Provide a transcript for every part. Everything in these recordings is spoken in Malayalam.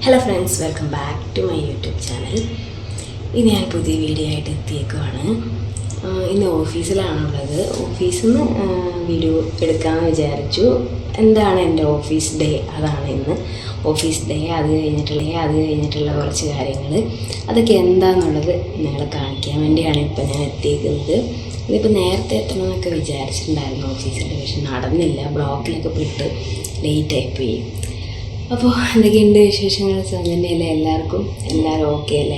Hello friends, welcome back to my YouTube channel. ഇന്ന് ഞാൻ പുതിയ വീഡിയോ ആയിട്ട് എത്തിയേക്കുവാണ്. ഇന്ന് ഓഫീസിലാണുള്ളത്. ഓഫീസിൽ നിന്ന് വീഡിയോ എടുക്കാമെന്ന് വിചാരിച്ചു. എന്താണ് എൻ്റെ ഓഫീസ് ഡേ, അതാണ് ഇന്ന് ഓഫീസ് ഡേ. അത് കഴിഞ്ഞിട്ടുള്ള കുറച്ച് കാര്യങ്ങൾ, അതൊക്കെ എന്താണെന്നുള്ളത് നിങ്ങളെ കാണിക്കാൻ വേണ്ടിയാണ് ഇപ്പോൾ ഞാൻ എത്തിയേക്കുന്നത്. ഇതിപ്പോൾ നേരത്തെ എത്തണമെന്നൊക്കെ വിചാരിച്ചിട്ടുണ്ടായിരുന്നു ഓഫീസിൽ, പക്ഷെ നടന്നില്ല. ബ്ലോക്കിലൊക്കെ പെട്ട് ലേറ്റായിപ്പോയി. അപ്പോൾ എന്തൊക്കെയുണ്ട് വിശേഷങ്ങൾ? തന്നെയല്ലേ എല്ലാവർക്കും? എല്ലാവരും ഓക്കെ അല്ലേ?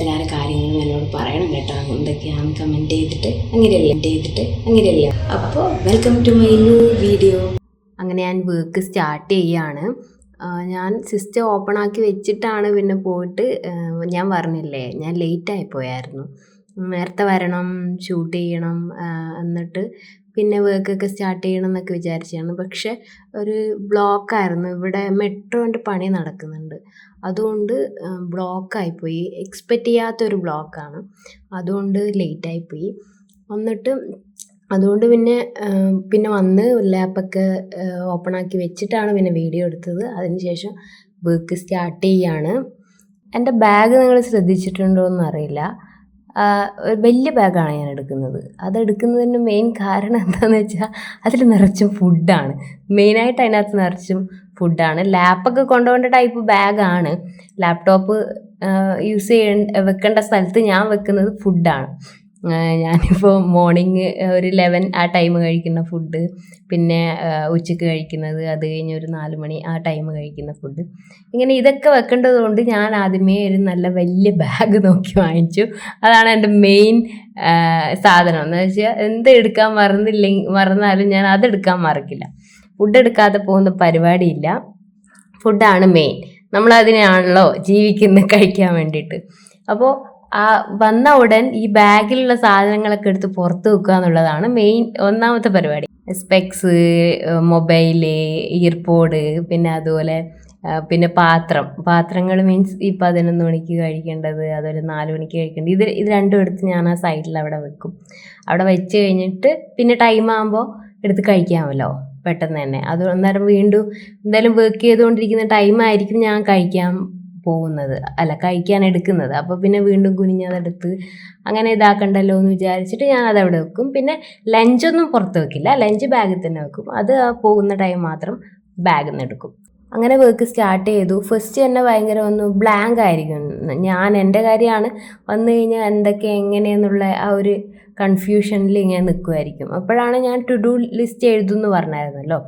എല്ലാവരും കാര്യങ്ങളും എന്നോട് പറയണം കേട്ടോ. എന്തൊക്കെയാണ് കമൻറ്റ് ചെയ്തിട്ട് അങ്ങനെയല്ലേ. അപ്പോൾ welcome to my new video. അങ്ങനെ ഞാൻ വർക്ക് സ്റ്റാർട്ട് ചെയ്യാണ്. ഞാൻ സിസ്റ്റം ഓപ്പൺ ആക്കി വെച്ചിട്ടാണ് പിന്നെ പോയിട്ട്, ഞാൻ പറഞ്ഞില്ലേ ഞാൻ ലേറ്റായി പോയായിരുന്നു. നേരത്തെ വരണം, ഷൂട്ട് ചെയ്യണം, എന്നിട്ട് പിന്നെ വർക്കൊക്കെ സ്റ്റാർട്ട് ചെയ്യണം എന്നൊക്കെ വിചാരിച്ചാണ്. പക്ഷെ ഒരു ബ്ലോക്കായിരുന്നു. ഇവിടെ മെട്രോൻ്റെ പണി നടക്കുന്നുണ്ട്. അതുകൊണ്ട് ബ്ലോക്കായിപ്പോയി. എക്സ്പെക്റ്റ് ചെയ്യാത്തൊരു ബ്ലോക്കാണ്. അതുകൊണ്ട് ലേറ്റായിപ്പോയി. എന്നിട്ട് അതുകൊണ്ട് പിന്നെ വന്ന് ലാപ്പൊക്കെ ഓപ്പൺ ആക്കി വെച്ചിട്ടാണ് പിന്നെ വീഡിയോ എടുത്തത്. അതിനുശേഷം വർക്ക് സ്റ്റാർട്ട് ചെയ്യാണ്. എൻ്റെ ബാഗ് നിങ്ങൾ ശ്രദ്ധിച്ചിട്ടുണ്ടോ എന്നറിയില്ല. ഒരു വലിയ ബാഗാണ് ഞാൻ എടുക്കുന്നത്. അതെടുക്കുന്നതിൻ്റെ മെയിൻ കാരണം എന്താണെന്ന് വെച്ചാൽ അതിൽ നിറച്ചും ഫുഡാണ്. മെയിനായിട്ട് അതിനകത്ത് നിറച്ചും ഫുഡാണ്. ലാപ്പൊക്കെ കൊണ്ടുപോകേണ്ട ടൈപ്പ് ബാഗാണ്. ലാപ്ടോപ്പ് വെക്കേണ്ട സ്ഥലത്ത് ഞാൻ വെക്കുന്നത് ഫുഡാണ്. ഞാനിപ്പോൾ മോർണിംഗ് ഒരു 11 ആ ടൈം കഴിക്കുന്ന ഫുഡ്, പിന്നെ ഉച്ചയ്ക്ക് കഴിക്കുന്നത്, അത് കഴിഞ്ഞ് ഒരു 4 മണി ആ ടൈം കഴിക്കുന്ന ഫുഡ്, ഇങ്ങനെ ഇതൊക്കെ വെക്കേണ്ടത് കൊണ്ട് ഞാൻ ആദ്യമേ ഒരു നല്ല വലിയ ബാഗ് നോക്കി വാങ്ങിച്ചു. അതാണ് എൻ്റെ മെയിൻ സാധനം. എന്ന് വെച്ചാൽ എന്ത് എടുക്കാൻ മറന്നാലും ഞാൻ അതെടുക്കാൻ മറക്കില്ല. ഫുഡ് എടുക്കാതെ പോകുന്ന പരിപാടിയില്ല. ഫുഡാണ് മെയിൻ. നമ്മളതിനാണല്ലോ ജീവിക്കുന്നത്, കഴിക്കാൻ വേണ്ടിയിട്ട്. അപ്പോൾ വന്ന ഉടൻ ഈ ബാഗിലുള്ള സാധനങ്ങളൊക്കെ എടുത്ത് പുറത്ത് വെക്കുക എന്നുള്ളതാണ് മെയിൻ ഒന്നാമത്തെ പരിപാടി. സ്പെക്സ്, മൊബൈല്, ഇയർപോഡ്, പിന്നെ അതുപോലെ പിന്നെ പാത്രങ്ങൾ മീൻസ് ഈ 11 മണിക്ക് കഴിക്കേണ്ടത്, അതുപോലെ 4 മണിക്ക് കഴിക്കേണ്ടത്, ഇത് രണ്ടും എടുത്ത് ഞാൻ ആ സൈഡിൽ അവിടെ വെക്കും. അവിടെ വെച്ച് കഴിഞ്ഞിട്ട് പിന്നെ ടൈം ആകുമ്പോൾ എടുത്ത് കഴിക്കാമല്ലോ പെട്ടെന്ന് തന്നെ. അത് അന്നേരം വീണ്ടും എന്തായാലും വർക്ക് ചെയ്തുകൊണ്ടിരിക്കുന്ന ടൈമായിരിക്കും ഞാൻ കഴിക്കാൻ എടുക്കുന്നത്. അപ്പോൾ പിന്നെ വീണ്ടും കുനിഞ്ഞതെടുത്ത് അങ്ങനെ ഇതാക്കണ്ടല്ലോ എന്ന് വിചാരിച്ചിട്ട് ഞാൻ അതവിടെ വെക്കും. പിന്നെ ലഞ്ചൊന്നും പുറത്ത് വെക്കില്ല, ലഞ്ച് ബാഗിൽ തന്നെ വെക്കും. അത് പോകുന്ന ടൈം മാത്രം ബാഗിൽ നിന്ന് എടുക്കും. അങ്ങനെ വർക്ക് സ്റ്റാർട്ട് ചെയ്തു. ഫസ്റ്റ് തന്നെ ഭയങ്കര ഒന്ന് ബ്ലാങ്ക് ആയിരിക്കും. എൻ്റെ കാര്യമാണ്. വന്നു കഴിഞ്ഞാൽ എന്തൊക്കെ എങ്ങനെയെന്നുള്ള ആ ഒരു കൺഫ്യൂഷനിൽ ഇങ്ങനെ നിൽക്കുമായിരിക്കും. അപ്പോഴാണ് ഞാൻ ടു ഡു ലിസ്റ്റ് എഴുതുമെന്ന് പറഞ്ഞായിരുന്നല്ലോ.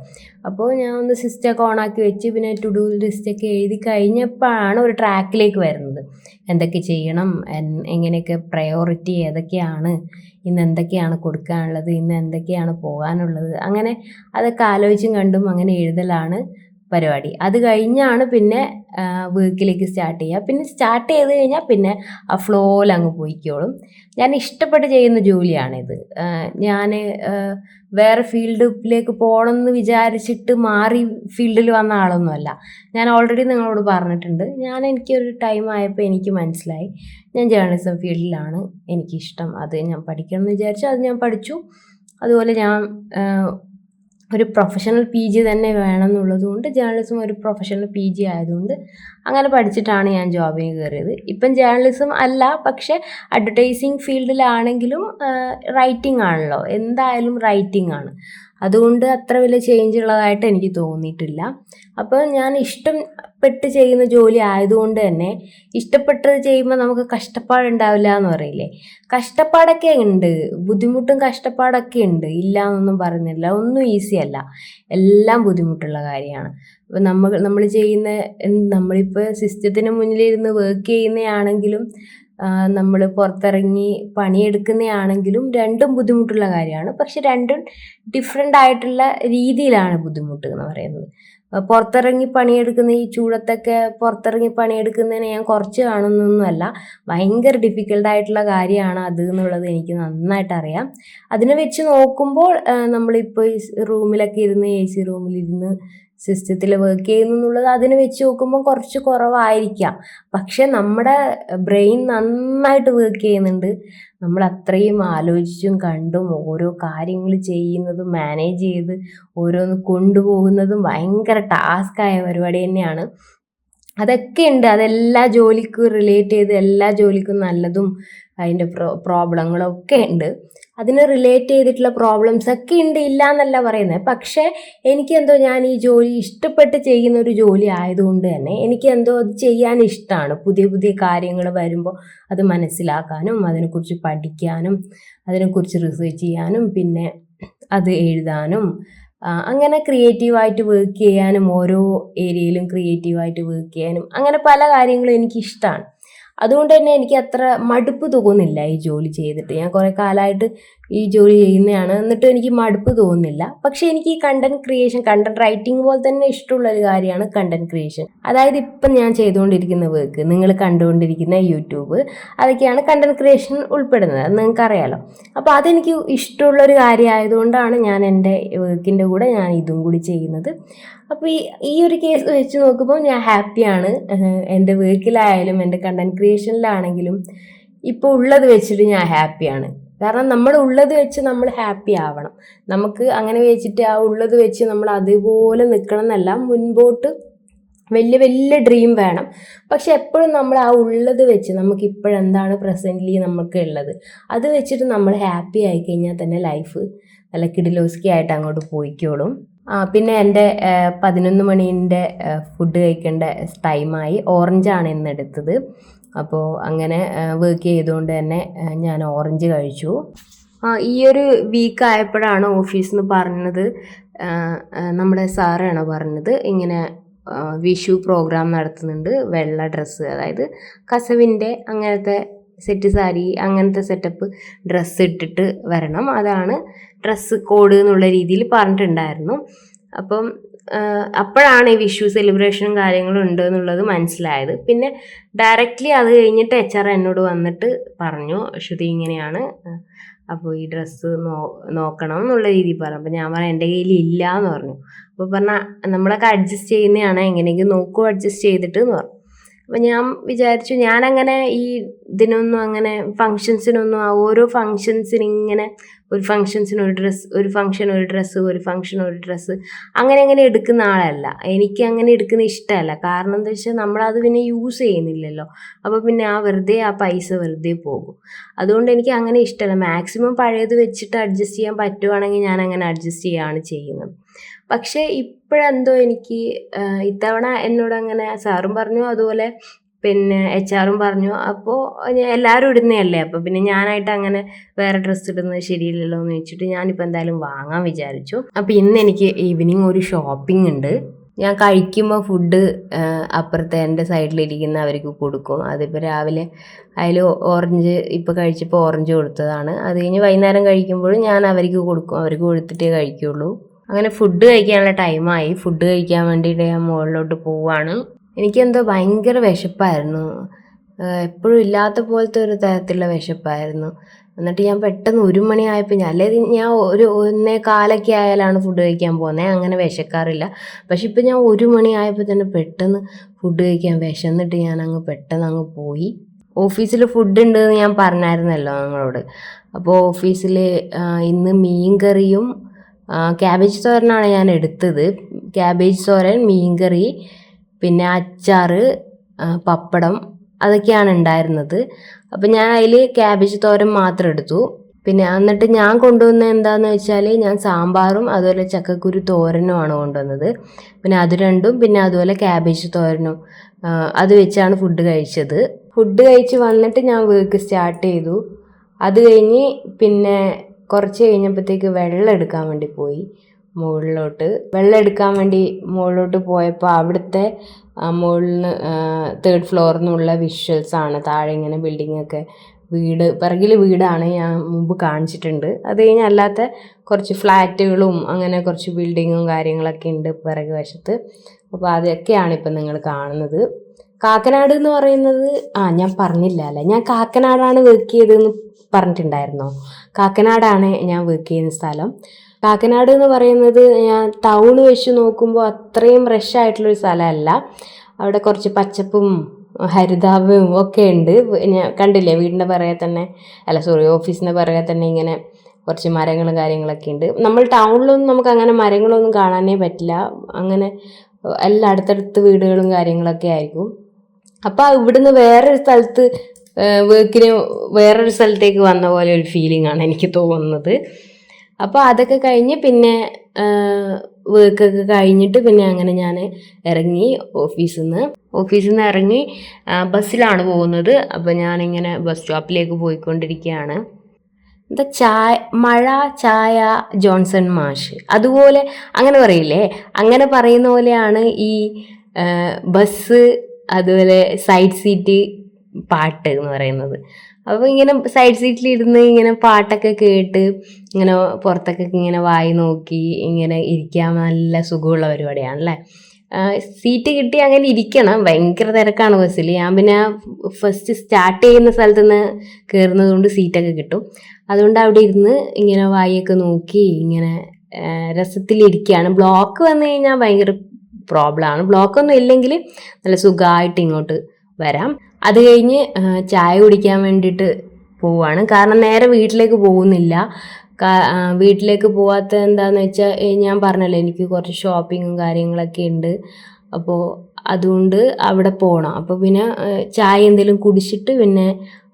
അപ്പോൾ ഞാൻ ഒന്ന് സിസ്റ്റമൊക്കെ ഓണാക്കി വെച്ച് പിന്നെ ടു ഡു ലിസ്റ്റൊക്കെ എഴുതി കഴിഞ്ഞപ്പോഴാണ് ഒരു ട്രാക്കിലേക്ക് വരുന്നത്. എന്തൊക്കെ ചെയ്യണം, എങ്ങനെയൊക്കെ പ്രയോറിറ്റി ഏതൊക്കെയാണ്, ഇന്ന് എന്തൊക്കെയാണ് കൊടുക്കാനുള്ളത്, ഇന്ന് എന്തൊക്കെയാണ് പോകാനുള്ളത്, അങ്ങനെ അതൊക്കെ ആലോചിച്ചും കണ്ടും അങ്ങനെ എഴുതലാണ് പരിപാടി. അത് കഴിഞ്ഞാണ് പിന്നെ വർക്കിലേക്ക് സ്റ്റാർട്ട് ചെയ്യുക. പിന്നെ സ്റ്റാർട്ട് ചെയ്ത് കഴിഞ്ഞാൽ പിന്നെ ആ ഫ്ലോയിൽ അങ്ങ് പോയിക്കോളും. ഞാൻ ഇഷ്ടപ്പെട്ട് ചെയ്യുന്ന ജോലിയാണിത്. ഞാൻ വേറെ ഫീൽഡിലേക്ക് പോകണമെന്ന് വിചാരിച്ചിട്ട് മാറി ഫീൽഡിൽ വന്ന ആളൊന്നുമല്ല. ഞാൻ ഓൾറെഡി നിങ്ങളോട് പറഞ്ഞിട്ടുണ്ട്. എനിക്കൊരു ടൈം ആയപ്പോൾ എനിക്ക് മനസ്സിലായി ഞാൻ ജേർണലിസം ഫീൽഡിലാണ് എനിക്കിഷ്ടം. അത് ഞാൻ പഠിക്കണം എന്ന് വിചാരിച്ചു, അത് ഞാൻ പഠിച്ചു. അതുപോലെ ഞാൻ ഒരു പ്രൊഫഷണൽ PG തന്നെ വേണം എന്നുള്ളത് കൊണ്ട് ജേർണലിസം ഒരു പ്രൊഫഷണൽ PG ആയതുകൊണ്ട് അങ്ങനെ പഠിച്ചിട്ടാണ് ഞാൻ ജോബിന് കയറിയത്. ഇപ്പം ജേർണലിസം അല്ല, പക്ഷേ അഡ്വർടൈസിങ് ഫീൽഡിലാണെങ്കിലും റൈറ്റിംഗ് ആണല്ലോ, എന്തായാലും റൈറ്റിംഗ് ആണ്. അതുകൊണ്ട് അത്ര വലിയ ചേഞ്ച് ഉള്ളതായിട്ട് എനിക്ക് തോന്നിയിട്ടില്ല. അപ്പോൾ ഞാൻ ഇഷ്ടപ്പെട്ട് ചെയ്യുന്ന ജോലി ആയതുകൊണ്ട് തന്നെ ഇഷ്ടപ്പെട്ടത് ചെയ്യുമ്പോൾ നമുക്ക് കഷ്ടപ്പാടുണ്ടാവില്ല എന്ന് പറയില്ലേ. കഷ്ടപ്പാടൊക്കെ ഉണ്ട്, ബുദ്ധിമുട്ടും കഷ്ടപ്പാടൊക്കെ ഉണ്ട്, ഇല്ല എന്നൊന്നും പറയുന്നില്ല. ഒന്നും ഈസി അല്ല, എല്ലാം ബുദ്ധിമുട്ടുള്ള കാര്യമാണ്. ഇപ്പോൾ നമ്മൾ ചെയ്യുന്ന നമ്മളിപ്പോൾ സിസ്റ്റത്തിന് മുന്നിലിരുന്ന് വർക്ക് ചെയ്യുന്നതാണെങ്കിലും നമ്മൾ പുറത്തിറങ്ങി പണിയെടുക്കുന്നതാണെങ്കിലും രണ്ടും ബുദ്ധിമുട്ടുള്ള കാര്യമാണ്. പക്ഷെ രണ്ടും ഡിഫറെൻ്റ് ആയിട്ടുള്ള രീതിയിലാണ് ബുദ്ധിമുട്ട് എന്ന് പറയുന്നത്. പുറത്തിറങ്ങി പണിയെടുക്കുന്ന ഈ ചൂടത്തൊക്കെ പുറത്തിറങ്ങി പണിയെടുക്കുന്നതിന് ഞാൻ കുറച്ച് കാണുന്നൊന്നുമല്ല, ഭയങ്കര ഡിഫിക്കൽട്ടായിട്ടുള്ള കാര്യമാണ് അത് എന്നുള്ളത് എനിക്ക് നന്നായിട്ട് അറിയാം. അതിനെ വെച്ച് നോക്കുമ്പോൾ നമ്മളിപ്പോൾ റൂമിലൊക്കെ ഇരുന്ന് AC റൂമിലിരുന്ന് സിസ്റ്റത്തിൽ വർക്ക് ചെയ്യുന്നു എന്നുള്ളത് അതിനെ വെച്ച് നോക്കുമ്പോൾ കുറച്ച് കുറവായിരിക്കാം. പക്ഷെ നമ്മുടെ ബ്രെയിൻ നന്നായിട്ട് വർക്ക് ചെയ്യുന്നുണ്ട്. നമ്മൾ അത്രയും ആലോചിച്ചും കണ്ടും ഓരോ കാര്യങ്ങൾ ചെയ്യുന്നതും മാനേജ് ചെയ്ത് ഓരോന്ന് കൊണ്ടുപോകുന്നതും ഭയങ്കര ടാസ്ക്കായ പരിപാടി തന്നെയാണ്. അതൊക്കെ ഉണ്ട്. അതെല്ലാ ജോലിക്കും റിലേറ്റ് ചെയ്ത് എല്ലാ ജോലിക്കും നല്ലതും അതിൻ്റെ പ്രോബ്ലങ്ങളും ഒക്കെ ഉണ്ട്. അതിന് റിലേറ്റ് ചെയ്തിട്ടുള്ള പ്രോബ്ലംസ് ഒക്കെ ഉണ്ട്, ഇല്ല എന്നല്ല പറയുന്നത്. പക്ഷേ എനിക്കെന്തോ ഞാൻ ഈ ജോലി ഇഷ്ടപ്പെട്ട് ചെയ്യുന്ന ഒരു ജോലി ആയതുകൊണ്ട് തന്നെ എനിക്കെന്തോ അത് ചെയ്യാൻ ഇഷ്ടമാണ്. പുതിയ പുതിയ കാര്യങ്ങൾ വരുമ്പോൾ അത് മനസ്സിലാക്കാനും അതിനെക്കുറിച്ച് പഠിക്കാനും അതിനെക്കുറിച്ച് റിസർച്ച് ചെയ്യാനും പിന്നെ അത് എഴുതാനും അങ്ങനെ ക്രിയേറ്റീവായിട്ട് വർക്ക് ചെയ്യാനും ഓരോ ഏരിയയിലും ക്രിയേറ്റീവായിട്ട് വർക്ക് ചെയ്യാനും അങ്ങനെ പല കാര്യങ്ങളും എനിക്കിഷ്ടമാണ്. അതുകൊണ്ട് തന്നെ എനിക്ക് അത്ര മടുപ്പ് തോന്നുന്നില്ല ഈ ജോലി ചെയ്തിട്ട്. ഞാൻ കുറേ കാലമായിട്ട് ഈ ജോലി ചെയ്യുന്നതാണ്, എന്നിട്ടും എനിക്ക് മടുപ്പ് തോന്നുന്നില്ല. പക്ഷേ എനിക്ക് ഈ കണ്ടന്റ് ക്രിയേഷൻ, കണ്ടന്റ് റൈറ്റിംഗ് പോലെ തന്നെ ഇഷ്ടമുള്ള ഒരു കാര്യമാണ് കണ്ടന്റ് ക്രിയേഷൻ. അതായത് ഇപ്പം ഞാൻ ചെയ്തുകൊണ്ടിരിക്കുന്ന വർക്ക്, നിങ്ങൾ കണ്ടുകൊണ്ടിരിക്കുന്ന യൂട്യൂബ്, അതൊക്കെയാണ് കണ്ടന്റ് ക്രിയേഷൻ ഉൾപ്പെടുന്നത്. അത് നിങ്ങൾക്കറിയാലോ. അപ്പോൾ അതെനിക്ക് ഇഷ്ടമുള്ളൊരു കാര്യമായതുകൊണ്ടാണ് ഞാൻ എൻ്റെ വർക്കിൻ്റെ കൂടെ ഞാൻ ഇതും കൂടി ചെയ്യുന്നത്. അപ്പോൾ ഈ ഒരു കേസ് വെച്ച് നോക്കുമ്പോൾ ഞാൻ ഹാപ്പിയാണ്. എൻ്റെ വർക്കിലായാലും എൻ്റെ കണ്ടന്റ് ക്രിയേഷനിലാണെങ്കിലും ഇപ്പോൾ ഉള്ളത് വെച്ചിട്ട് ഞാൻ ഹാപ്പിയാണ്. കാരണം നമ്മൾ ഉള്ളത് വെച്ച് നമ്മൾ ഹാപ്പി ആവണം. നമുക്ക് അങ്ങനെ വെച്ചിട്ട് ആ ഉള്ളത് വെച്ച് നമ്മൾ അതുപോലെ നിൽക്കണം എന്നല്ല, മുൻപോട്ട് വലിയ വലിയ ഡ്രീം വേണം. പക്ഷെ എപ്പോഴും നമ്മൾ ആ ഉള്ളത് വെച്ച് നമുക്ക് ഇപ്പോഴെന്താണ് പ്രസൻ്റ്ലി നമുക്ക് ഉള്ളത് അത് വെച്ചിട്ട് നമ്മൾ ഹാപ്പി ആയി കഴിഞ്ഞാൽ തന്നെ ലൈഫ് നല്ല കിടിലോസ്കി ആയിട്ട് അങ്ങോട്ട് പോയിക്കോളും. പിന്നെ എൻ്റെ 11 മണീൻ്റെ ഫുഡ് കഴിക്കേണ്ട ടൈമായി. ഓറഞ്ചാണ് ഇന്ന് എടുത്തത്. അപ്പോൾ അങ്ങനെ വർക്ക് ചെയ്തുകൊണ്ട് തന്നെ ഞാൻ ഓറഞ്ച് കഴിച്ചു. ഈ ഒരു വീക്ക് ആയപ്പോഴാണ് ഓഫീസിൽ നിന്ന് പറഞ്ഞത്, നമ്മുടെ സാറാണ് പറഞ്ഞത്, ഇങ്ങനെ വിഷു പ്രോഗ്രാം നടത്തുന്നുണ്ട്. വെള്ള ഡ്രസ്സ്, അതായത് കസവിൻ്റെ അങ്ങനത്തെ സെറ്റ് സാരി അങ്ങനത്തെ സെറ്റപ്പ് ഡ്രസ്സ് ഇട്ടിട്ട് വരണം, അതാണ് ഡ്രസ്സ് കോഡ് എന്നുള്ള രീതിയിൽ പറഞ്ഞിട്ടുണ്ടായിരുന്നു. അപ്പം അപ്പോഴാണ് ഈ വിഷു സെലിബ്രേഷനും കാര്യങ്ങളും ഉണ്ട് എന്നുള്ളത് മനസ്സിലായത്. പിന്നെ ഡയറക്റ്റ്ലി അത് കഴിഞ്ഞിട്ട് HR എന്നോട് വന്നിട്ട് പറഞ്ഞു, ശ്രുതി ഇങ്ങനെയാണ്, അപ്പോൾ ഈ ഡ്രസ്സ് നോക്കണം എന്നുള്ള രീതിയിൽ പറഞ്ഞു. അപ്പോൾ ഞാൻ പറഞ്ഞു എൻ്റെ കയ്യിൽ ഇല്ല എന്ന് പറഞ്ഞു. അപ്പോൾ പറഞ്ഞാൽ നമ്മളൊക്കെ അഡ്ജസ്റ്റ് ചെയ്യുന്നതാണ്, എങ്ങനെയെങ്കിലും നോക്കൂ അഡ്ജസ്റ്റ് ചെയ്തിട്ട് എന്ന് പറഞ്ഞു. അപ്പം ഞാൻ വിചാരിച്ചു, ഞാനങ്ങനെ ഈ ഇതിനൊന്നും അങ്ങനെ ഫങ്ഷൻസിനൊന്നും ഓരോ ഫങ്ഷൻസിന് ഇങ്ങനെ ഒരു ഫങ്ഷൻസിന് ഒരു ഡ്രസ്സ്, ഒരു ഫങ്ഷൻ ഒരു ഡ്രസ്സ്, ഒരു ഫങ്ഷൻ ഒരു ഡ്രസ്സ് അങ്ങനെ എടുക്കുന്ന ആളല്ല. എനിക്ക് അങ്ങനെ എടുക്കുന്ന ഇഷ്ടമല്ല. കാരണം എന്താ വെച്ചാൽ നമ്മളത് പിന്നെ യൂസ് ചെയ്യുന്നില്ലല്ലോ. അപ്പോൾ പിന്നെ വെറുതെ ആ പൈസ വെറുതെ പോകും. അതുകൊണ്ട് എനിക്ക് അങ്ങനെ ഇഷ്ടമല്ല. മാക്സിമം പഴയത് വെച്ചിട്ട് അഡ്ജസ്റ്റ് ചെയ്യാൻ പറ്റുവാണെങ്കിൽ ഞാൻ അങ്ങനെ അഡ്ജസ്റ്റ് ചെയ്യുകയാണ് ചെയ്യുന്നത്. പക്ഷേ ഇപ്പോഴെന്തോ എനിക്ക് ഇത്തവണ എന്നോട് അങ്ങനെ സാറും പറഞ്ഞു, അതുപോലെ പിന്നെ HR പറഞ്ഞു. അപ്പോൾ എല്ലാവരും ഇടുന്നതല്ലേ, അപ്പോൾ പിന്നെ ഞാനായിട്ട് അങ്ങനെ വേറെ ഡ്രസ്സ് ഇടുന്നത് ശരിയില്ലല്ലോ എന്ന് വെച്ചിട്ട് ഞാനിപ്പോൾ എന്തായാലും വാങ്ങാൻ വിചാരിച്ചു. അപ്പോൾ ഇന്ന് എനിക്ക് ഈവനിങ് ഒരു ഷോപ്പിംഗ് ഉണ്ട്. ഞാൻ കഴിക്കുമ്പോൾ ഫുഡ് അപ്പുറത്തെ എൻ്റെ സൈഡിലിരിക്കുന്ന അവർക്ക് കൊടുക്കും. അതിപ്പോൾ രാവിലെ അതിൽ ഓറഞ്ച് ഇപ്പോൾ കഴിച്ചപ്പോൾ ഓറഞ്ച് കൊടുത്തതാണ്. അത് കഴിഞ്ഞ് വൈകുന്നേരം കഴിക്കുമ്പോഴും ഞാൻ അവർക്ക് കൊടുക്കും. അവർക്ക് കൊടുത്തിട്ടേ കഴിക്കുള്ളൂ. അങ്ങനെ ഫുഡ് കഴിക്കാനുള്ള ടൈമായി. ഫുഡ് കഴിക്കാൻ വേണ്ടിയിട്ട് ഞാൻ മുകളിലോട്ട് പോവുകയാണ്. എനിക്കെന്തോ ഭയങ്കര വിശപ്പായിരുന്നു, എപ്പോഴും ഇല്ലാത്ത പോലത്തെ ഒരു തരത്തിലുള്ള വിശപ്പായിരുന്നു. എന്നിട്ട് ഞാൻ പെട്ടെന്ന് 1 മണിയായപ്പോൾ അല്ലെങ്കിൽ ഞാൻ 1:15 ആയാലാണ് ഫുഡ് കഴിക്കാൻ പോകുന്നത്, അങ്ങനെ വിശക്കാറില്ല. പക്ഷെ ഇപ്പം ഞാൻ 1 മണിയായപ്പോൾ തന്നെ പെട്ടെന്ന് ഫുഡ് കഴിക്കാൻ വിശന്നിട്ട് ഞാൻ പെട്ടെന്ന് അങ്ങ് പോയി. ഓഫീസിൽ ഫുഡ് ഉണ്ട് എന്ന് ഞാൻ പറഞ്ഞായിരുന്നല്ലോ നിങ്ങളോട്. അപ്പോൾ ഓഫീസിൽ ഇന്ന് മീൻകറിയും ക്യാബേജ് തോരനാണ് ഞാൻ എടുത്തത്. ക്യാബേജ് തോരൻ, മീൻകറി, പിന്നെ അച്ചാർ, പപ്പടം, അതൊക്കെയാണ് ഉണ്ടായിരുന്നത്. അപ്പം ഞാൻ അതിൽ ക്യാബേജ് തോരൻ മാത്രം എടുത്തു. പിന്നെ എന്നിട്ട് ഞാൻ കൊണ്ടുവന്നത് എന്താണെന്ന് വെച്ചാൽ ഞാൻ സാമ്പാറും അതുപോലെ ചക്കക്കുരു തോരനുമാണ് കൊണ്ടുവന്നത്. പിന്നെ അത് രണ്ടും, പിന്നെ അതുപോലെ ക്യാബേജ് തോരനും, അത് വെച്ചാണ് ഫുഡ് കഴിച്ചത്. ഫുഡ് കഴിച്ച് വന്നിട്ട് ഞാൻ വർക്ക് സ്റ്റാർട്ട് ചെയ്തു. അത് കഴിഞ്ഞ് പിന്നെ കുറച്ച് കഴിഞ്ഞപ്പോഴത്തേക്ക് വെള്ളം എടുക്കാൻ വേണ്ടി പോയി മുകളിലോട്ട്. വെള്ളം എടുക്കാൻ വേണ്ടി മുകളിലോട്ട് പോയപ്പോൾ അവിടുത്തെ മുകളിൽ നിന്ന് 3rd ഫ്ലോറിൽ നിന്നുള്ള വിഷ്വൽസാണ്. താഴെ ഇങ്ങനെ ബിൽഡിങ്ങൊക്കെ, വീട്, പിറകിൽ വീടാണ്, ഞാൻ മുമ്പ് കാണിച്ചിട്ടുണ്ട്. അത് കഴിഞ്ഞ് അല്ലാത്ത കുറച്ച് ഫ്ലാറ്റുകളും അങ്ങനെ കുറച്ച് ബിൽഡിങ്ങും കാര്യങ്ങളൊക്കെ ഉണ്ട് പിറകു വശത്ത്. അപ്പോൾ അതൊക്കെയാണ് ഇപ്പം നിങ്ങൾ കാണുന്നത്. കാക്കനാട് എന്ന് പറയുന്നത് ഞാൻ പറഞ്ഞില്ല അല്ലേ, ഞാൻ കാക്കനാടാണ് വർക്ക് ചെയ്തതെന്ന് പറഞ്ഞിട്ടുണ്ടായിരുന്നോ? കാക്കനാടാണ് ഞാൻ വർക്ക് ചെയ്യുന്ന സ്ഥലം. കാക്കനാട് എന്ന് പറയുന്നത് ഞാൻ ടൗൺ വെച്ച് നോക്കുമ്പോൾ അത്രയും റഷ് ആയിട്ടുള്ളൊരു സ്ഥലമല്ല. അവിടെ കുറച്ച് പച്ചപ്പും ഹരിതാപവും ഒക്കെ ഉണ്ട്. ഞാൻ കണ്ടില്ലേ, വീടിൻ്റെ പിറകെ തന്നെ, ഓഫീസിൻ്റെ പിറകെ തന്നെ ഇങ്ങനെ കുറച്ച് മരങ്ങളും കാര്യങ്ങളൊക്കെ ഉണ്ട്. നമ്മൾ ടൗണിലൊന്നും നമുക്ക് അങ്ങനെ മരങ്ങളൊന്നും കാണാനേ പറ്റില്ല. അങ്ങനെ എല്ലാം അടുത്തടുത്ത് വീടുകളും കാര്യങ്ങളൊക്കെ ആയിരിക്കും. അപ്പോൾ ഇവിടുന്ന് വേറൊരു സ്ഥലത്ത് വർക്കിന് വേറൊരു സ്ഥലത്തേക്ക് വന്ന പോലെ ഒരു ഫീലിംഗ് ആണ് എനിക്ക് തോന്നുന്നത്. അപ്പോൾ അതൊക്കെ കഴിഞ്ഞ് പിന്നെ വർക്കൊക്കെ കഴിഞ്ഞിട്ട് പിന്നെ അങ്ങനെ ഞാൻ ഇറങ്ങി ഓഫീസിൽ നിന്ന് ഇറങ്ങി ബസ്സിലാണ് പോകുന്നത്. അപ്പോൾ ഞാനിങ്ങനെ ബസ് സ്റ്റോപ്പിലേക്ക് പോയിക്കൊണ്ടിരിക്കുകയാണ്. എന്താ മഴ ചായ ജോൺസൺ മാഷ് അതുപോലെ അങ്ങനെ പറയില്ലേ, അങ്ങനെ പറയുന്ന പോലെയാണ് ഈ ബസ് അതുപോലെ സൈഡ് സീറ്റ് പാട്ട് എന്ന് പറയുന്നത്. അപ്പോൾ ഇങ്ങനെ സൈഡ് സീറ്റിലിരുന്ന് ഇങ്ങനെ പാട്ടൊക്കെ കേട്ട് ഇങ്ങനെ പുറത്തൊക്കെ ഇങ്ങനെ വായി നോക്കി ഇങ്ങനെ ഇരിക്കാൻ നല്ല സുഖമുള്ള പരിപാടിയാണല്ലേ. സീറ്റ് കിട്ടി അങ്ങനെ ഇരിക്കണം. ഭയങ്കര തിരക്കാണ് ബസ്സിൽ. ഞാൻ പിന്നെ ഫസ്റ്റ് സ്റ്റാർട്ട് ചെയ്യുന്ന സ്ഥലത്ത് നിന്ന് കയറുന്നത് കൊണ്ട് സീറ്റൊക്കെ കിട്ടും. അതുകൊണ്ട് അവിടെ ഇരുന്ന് ഇങ്ങനെ വായിയൊക്കെ നോക്കി ഇങ്ങനെ രസത്തിലിരിക്കുകയാണ്. ബ്ലോക്ക് വന്നു കഴിഞ്ഞാൽ ഭയങ്കര പ്രോബ്ലമാണ്. ബ്ലോക്കൊന്നും ഇല്ലെങ്കിൽ നല്ല സുഖമായിട്ട് ഇങ്ങോട്ട് വരാം. അത് കഴിഞ്ഞ് ചായ കുടിക്കാൻ വേണ്ടിയിട്ട് പോവാണ്. കാരണം നേരെ വീട്ടിലേക്ക് പോകുന്നില്ല. വീട്ടിലേക്ക് പോവാത്ത എന്താണെന്ന് വെച്ചാൽ ഞാൻ പറഞ്ഞല്ലോ, എനിക്ക് കുറച്ച് ഷോപ്പിങ്ങും കാര്യങ്ങളൊക്കെ ഉണ്ട്. അപ്പോൾ അതുകൊണ്ട് അവിടെ പോകണം. അപ്പോൾ പിന്നെ ചായ എന്തെങ്കിലും കുടിച്ചിട്ട് പിന്നെ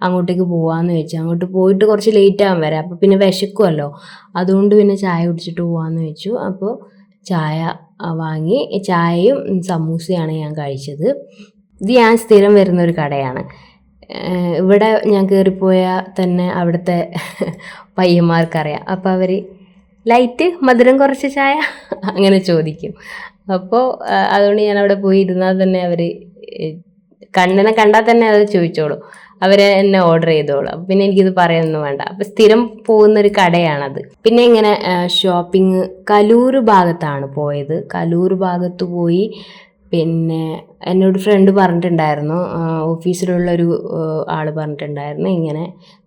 അങ്ങോട്ടേക്ക് പോകാമെന്ന് വെച്ചു. അങ്ങോട്ട് പോയിട്ട് കുറച്ച് ലേറ്റ് ആകാൻ വരാം. അപ്പോൾ പിന്നെ വിശക്കുമല്ലോ, അതുകൊണ്ട് പിന്നെ ചായ കുടിച്ചിട്ട് പോകാമെന്ന് വെച്ചു. അപ്പോൾ ചായ വാങ്ങി. ചായയും സമൂസയാണ് ഞാൻ കഴിച്ചത്. ഇത് ഞാൻ സ്ഥിരം വരുന്നൊരു കടയാണ്. ഇവിടെ ഞാൻ കയറിപ്പോയാൽ തന്നെ അവിടുത്തെ പയ്യന്മാർക്കറിയാം. അപ്പോൾ അവർ ലൈറ്റ് മധുരം കുറച്ച് ചായ അങ്ങനെ ചോദിക്കും. അപ്പോൾ അതുകൊണ്ട് ഞാൻ അവിടെ പോയി ഇരുന്നാൽ തന്നെ അവർ കണ്ണിനെ കണ്ടാൽ തന്നെ അത് ചോദിച്ചോളൂ. അവർ എന്നെ ഓർഡർ ചെയ്തോളൂ. അപ്പം പിന്നെ എനിക്കിത് പറയാനൊന്നും വേണ്ട. അപ്പം സ്ഥിരം പോകുന്നൊരു കടയാണത്. പിന്നെ ഇങ്ങനെ ഷോപ്പിംഗ് കലൂർ ഭാഗത്താണ് പോയത്. കലൂർ ഭാഗത്ത് പോയി. പിന്നെ എന്നോട് ഫ്രണ്ട് പറഞ്ഞിട്ടുണ്ടായിരുന്നു, ഓഫീസിലുള്ളൊരു ആൾ പറഞ്ഞിട്ടുണ്ടായിരുന്നു ഇങ്ങനെ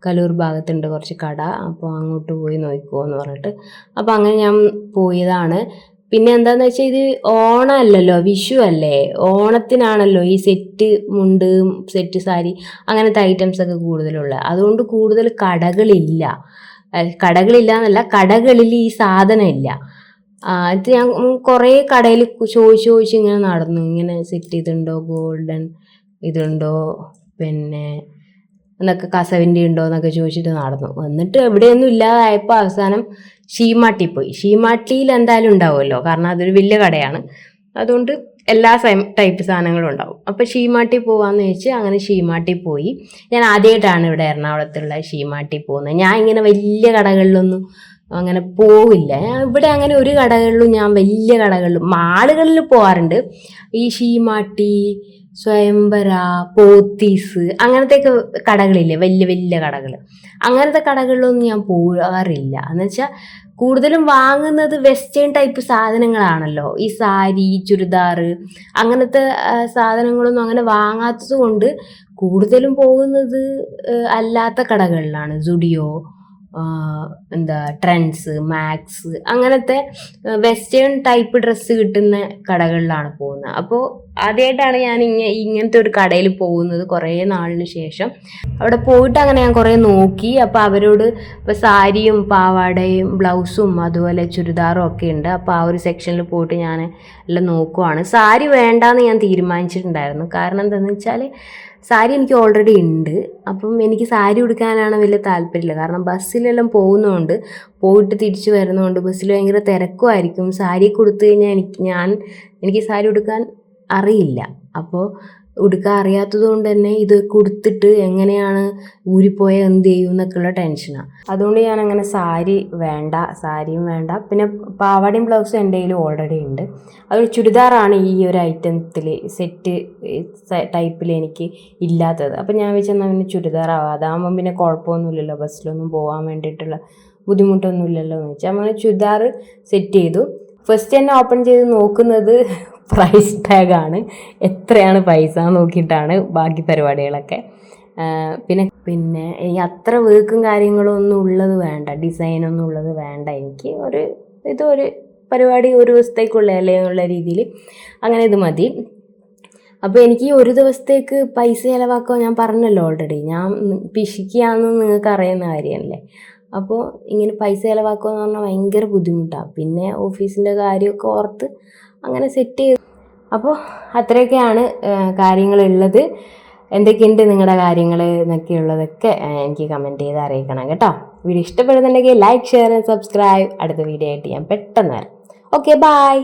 കലൂർ ഭാഗത്തുണ്ട് കുറച്ച് കട, അപ്പോൾ അങ്ങോട്ട് പോയി നോക്കുമോ എന്ന് പറഞ്ഞിട്ട്. അപ്പോൾ അങ്ങനെ ഞാൻ പോയതാണ്. പിന്നെ എന്താന്ന് വെച്ചാൽ ഇത് ഓണമല്ലല്ലോ, വിഷു അല്ലേ. ഓണത്തിനാണല്ലോ ഈ സെറ്റ് മുണ്ട്, സെറ്റ് സാരി അങ്ങനത്തെ ഐറ്റംസ് ഒക്കെ കൂടുതലുള്ളത്. അതുകൊണ്ട് കൂടുതൽ കടകളില്ല എന്നല്ല, കടകളിൽ ഈ സാധനം ഇല്ല. ഇത് ഞാൻ കുറേ കടയിൽ ചോദിച്ച് ഇങ്ങനെ നടന്നു. ഇങ്ങനെ സെറ്റ് ഇതുണ്ടോ, ഗോൾഡൻ ഇതുണ്ടോ, പിന്നെ എന്നൊക്കെ കസവിൻ്റെ ഉണ്ടോ എന്നൊക്കെ ചോദിച്ചിട്ട് നടന്നു. എന്നിട്ട് എവിടെയൊന്നും ഇല്ലാതായപ്പോൾ അവസാനം ഷീമാട്ടി പോയി. ഷീമാട്ടിയിൽ എന്തായാലും ഉണ്ടാവുമല്ലോ, കാരണം അതൊരു വലിയ കടയാണ്. അതുകൊണ്ട് എല്ലാ ടൈപ്പ് സാധനങ്ങളും ഉണ്ടാവും. അപ്പോൾ ഷീമാട്ടി പോകാമെന്ന് വെച്ച് അങ്ങനെ ഷീമാട്ടി പോയി. ഞാൻ ആദ്യമായിട്ടാണ് ഇവിടെ എറണാകുളത്തുള്ള ഷീമാട്ടി പോകുന്നത്. ഞാൻ ഇങ്ങനെ വലിയ കടകളിലൊന്നും അങ്ങനെ പോവില്ല. ഇവിടെ അങ്ങനെ ഒരു കടകളിലും ഞാൻ വലിയ കടകളിലും മാളുകളിൽ പോകാറുണ്ട്. ഈ ഷീമാട്ടി, സ്വയംവര, പോത്തീസ് അങ്ങനത്തെയൊക്കെ കടകളില്ലേ, വലിയ വലിയ കടകൾ, അങ്ങനത്തെ കടകളിലൊന്നും ഞാൻ പോകാറില്ല. എന്നുവെച്ചാൽ കൂടുതലും വാങ്ങുന്നത് വെസ്റ്റേൺ ടൈപ്പ് സാധനങ്ങളാണല്ലോ. ഈ സാരി, ചുരിദാർ അങ്ങനത്തെ സാധനങ്ങളൊന്നും അങ്ങനെ വാങ്ങാത്തത് കൊണ്ട് കൂടുതലും പോകുന്നത് അല്ലാത്ത കടകളിലാണ്. സുഡിയോ, ട്രെൻഡ്സ്, മാക്സ് അങ്ങനത്തെ വെസ്റ്റേൺ ടൈപ്പ് ഡ്രസ്സ് കിട്ടുന്ന കടകളിലാണ് പോകുന്നത്. അപ്പോൾ ആദ്യമായിട്ടാണ് ഞാൻ ഇങ്ങനത്തെ ഒരു കടയിൽ പോകുന്നത് കുറേ നാളിന് ശേഷം. അവിടെ പോയിട്ട് അങ്ങനെ ഞാൻ കുറേ നോക്കി. അപ്പോൾ അവരോട് ഇപ്പോൾ സാരിയും പാവാടയും ബ്ലൗസും അതുപോലെ ചുരിദാറും ഒക്കെ ഉണ്ട്. അപ്പോൾ ആ ഒരു സെക്ഷനിൽ പോയിട്ട് ഞാൻ എല്ലാം നോക്കുവാണ്. സാരി വേണ്ടാന്ന് ഞാൻ തീരുമാനിച്ചിട്ടുണ്ടായിരുന്നു. കാരണം എന്താണെന്ന് വെച്ചാൽ സാരി എനിക്ക് ഓൾറെഡി ഉണ്ട്. അപ്പം എനിക്ക് സാരി ഉടുക്കാനാണ് വലിയ താല്പര്യമില്ല. കാരണം ബസ്സിലെല്ലാം പോകുന്നതുകൊണ്ട്, പോയിട്ട് തിരിച്ചു വരുന്നതുകൊണ്ട് ബസ്സിൽ ഭയങ്കര തിരക്കുമായിരിക്കും. സാരി കൊടുത്തു കഴിഞ്ഞാൽ എനിക്ക് സാരി ഉടുക്കാൻ അറിയില്ല. അപ്പോൾ ഉടുക്കാൻ അറിയാത്തത് കൊണ്ട് തന്നെ ഇത് കൊടുത്തിട്ട് എങ്ങനെയാണ് ഊരിപ്പോയാൽ എന്ത് ചെയ്യും എന്നൊക്കെയുള്ള ടെൻഷനാണ്. അതുകൊണ്ട് ഞാൻ അങ്ങനെ സാരിയും വേണ്ട. പിന്നെ പാവാടയും ബ്ലൗസും എൻ്റെ കയ്യിൽ ഓൾറെഡി ഉണ്ട്. അതൊരു ചുരിദാറാണ് ഈ ഒരു ഐറ്റത്തിൽ സെറ്റ് ടൈപ്പിൽ എനിക്ക് ഇല്ലാത്തത്. അപ്പം ഞാൻ വെച്ചെന്നാൽ പിന്നെ ചുരിദാറാവാം, അതാകുമ്പം പിന്നെ കുഴപ്പമൊന്നുമില്ലല്ലോ, ബസ്സിലൊന്നും പോകാൻ വേണ്ടിയിട്ടുള്ള ബുദ്ധിമുട്ടൊന്നുമില്ലല്ലോ എന്ന് വെച്ചാൽ നമ്മൾ ചുരിദാർ സെറ്റ് ചെയ്തു. ഫസ്റ്റ് തന്നെ ഓപ്പൺ ചെയ്ത് നോക്കുന്നത് പ്രൈസ് ടാഗാണ്. എത്രയാണ് പൈസ നോക്കിയിട്ടാണ് ബാക്കി പരിപാടികളൊക്കെ. പിന്നെ എനിക്ക് അത്ര വർക്കും കാര്യങ്ങളും ഒന്നും ഉള്ളത് വേണ്ട, ഡിസൈനൊന്നും ഉള്ളത് വേണ്ട. എനിക്ക് ഇതൊരു പരിപാടി ഒരു ദിവസത്തേക്കുള്ള എന്നുള്ള രീതിയിൽ അങ്ങനെ ഇത് മതി. അപ്പോൾ എനിക്ക് ഒരു ദിവസത്തേക്ക് പൈസ ചിലവാക്കാൻ ഞാൻ പറഞ്ഞല്ലോ ഓൾറെഡി, ഞാൻ പിശിക്കുകയാണെന്ന് നിങ്ങൾക്ക് അറിയുന്ന കാര്യമല്ലേ. അപ്പോൾ ഇങ്ങനെ പൈസ ചിലവാക്കുക എന്ന് പറഞ്ഞാൽ ഭയങ്കര ബുദ്ധിമുട്ടാണ്. പിന്നെ ഓഫീസിൻ്റെ കാര്യമൊക്കെ ഓർത്ത് അങ്ങനെ സെറ്റ് ചെയ്ത് അപ്പോൾ അത്രയൊക്കെയാണ് കാര്യങ്ങളുള്ളത്. എന്തൊക്കെയുണ്ട് നിങ്ങളുടെ കാര്യങ്ങൾ എന്നൊക്കെയുള്ളതൊക്കെ എനിക്ക് കമൻറ്റ് ചെയ്ത് അറിയിക്കണം കേട്ടോ. വീഡിയോ ഇഷ്ടപ്പെടുന്നുണ്ടെങ്കിൽ ലൈക്ക്, ഷെയർ, സബ്സ്ക്രൈബ്. അടുത്ത വീഡിയോ ആയിട്ട് ഞാൻ പെട്ടെന്ന് വരാം. Okay, by.